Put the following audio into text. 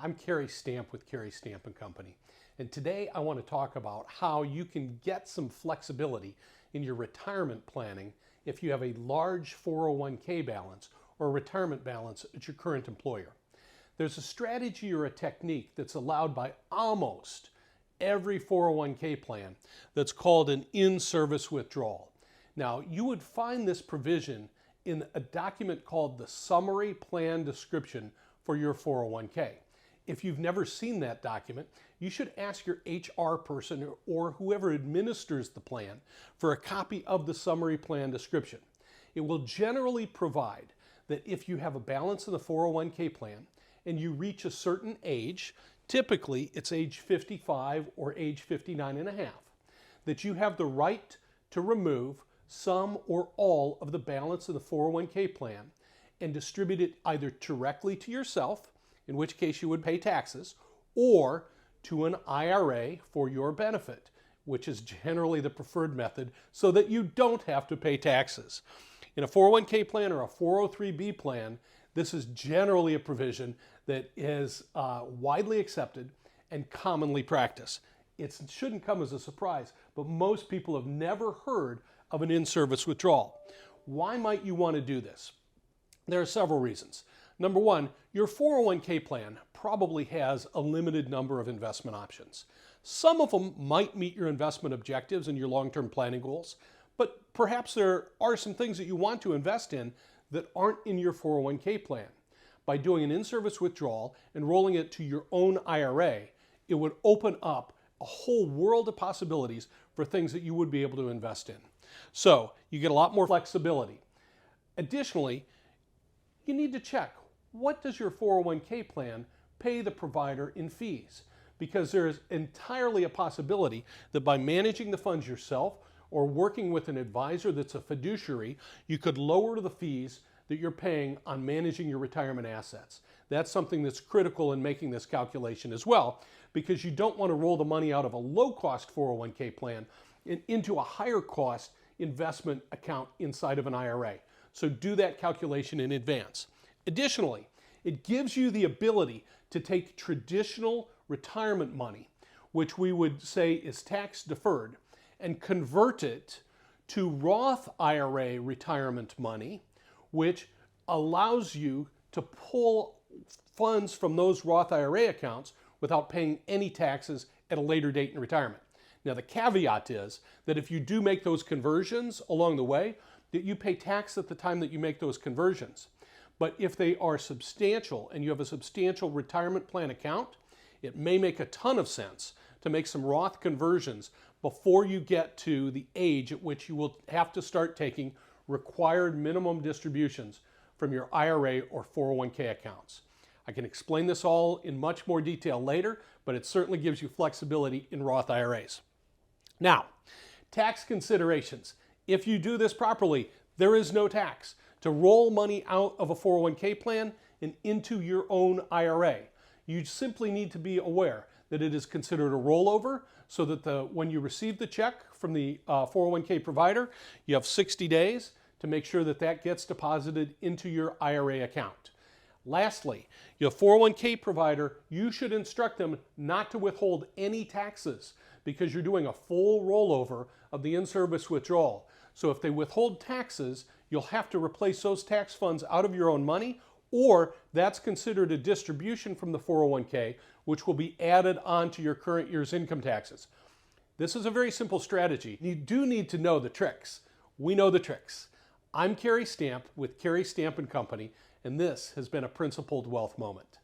I'm Cary Stamp with Cary Stamp and Company, and today I want to talk about how you can get some flexibility in your retirement planning if you have a large 401k balance or retirement balance at your current employer. There's a strategy or a technique that's allowed by almost every 401k plan that's called an in-service withdrawal. Now, you would find this provision in a document called the Summary Plan Description for your 401k. If you've never seen that document, you should ask your HR person or whoever administers the plan for a copy of the Summary Plan Description. It will generally provide that if you have a balance in the 401k plan and you reach a certain age, typically it's age 55 or age 59 and a half, that you have the right to remove some or all of the balance of the 401k plan and distribute it either directly to yourself, in which case you would pay taxes, or to an IRA for your benefit, which is generally the preferred method so that you don't have to pay taxes. In a 401k plan or a 403b plan, this is generally a provision that is widely accepted and commonly practiced. It shouldn't come as a surprise, but most people have never heard of an in-service withdrawal. Why might you want to do this? There are several reasons. Number one, your 401k plan probably has a limited number of investment options. Some of them might meet your investment objectives and your long-term planning goals, but perhaps there are some things that you want to invest in that aren't in your 401k plan. By doing an in-service withdrawal and rolling it to your own IRA, it would open up a whole world of possibilities for things that you would be able to invest in. So you get a lot more flexibility. Additionally, you need to check, what does your 401k plan pay the provider in fees? Because there is entirely a possibility that by managing the funds yourself or working with an advisor that's a fiduciary, you could lower the fees that you're paying on managing your retirement assets. That's something that's critical in making this calculation as well, because you don't want to roll the money out of a low-cost 401k plan into a higher cost investment account inside of an IRA. So do that calculation in advance. Additionally, it gives you the ability to take traditional retirement money, which we would say is tax deferred, and convert it to Roth IRA retirement money, which allows you to pull funds from those Roth IRA accounts without paying any taxes at a later date in retirement. Now, the caveat is that if you do make those conversions along the way, that you pay tax at the time that you make those conversions. But if they are substantial and you have a substantial retirement plan account, it may make a ton of sense to make some Roth conversions before you get to the age at which you will have to start taking required minimum distributions from your IRA or 401k accounts. I can explain this all in much more detail later, but it certainly gives you flexibility in Roth IRAs. Now, tax considerations. If you do this properly, there is no tax to roll money out of a 401k plan and into your own IRA. You simply need to be aware that it is considered a rollover, so that when you receive the check from the 401k provider, you have 60 days to make sure that that gets deposited into your IRA account. Lastly, your 401k provider, you should instruct them not to withhold any taxes because you're doing a full rollover of the in-service withdrawal. So if they withhold taxes, you'll have to replace those tax funds out of your own money, or that's considered a distribution from the 401k, which will be added onto your current year's income taxes. This is a very simple strategy. You do need to know the tricks. We know the tricks. I'm Cary Stamp with Cary Stamp and Company, and this has been a Principled Wealth Moment.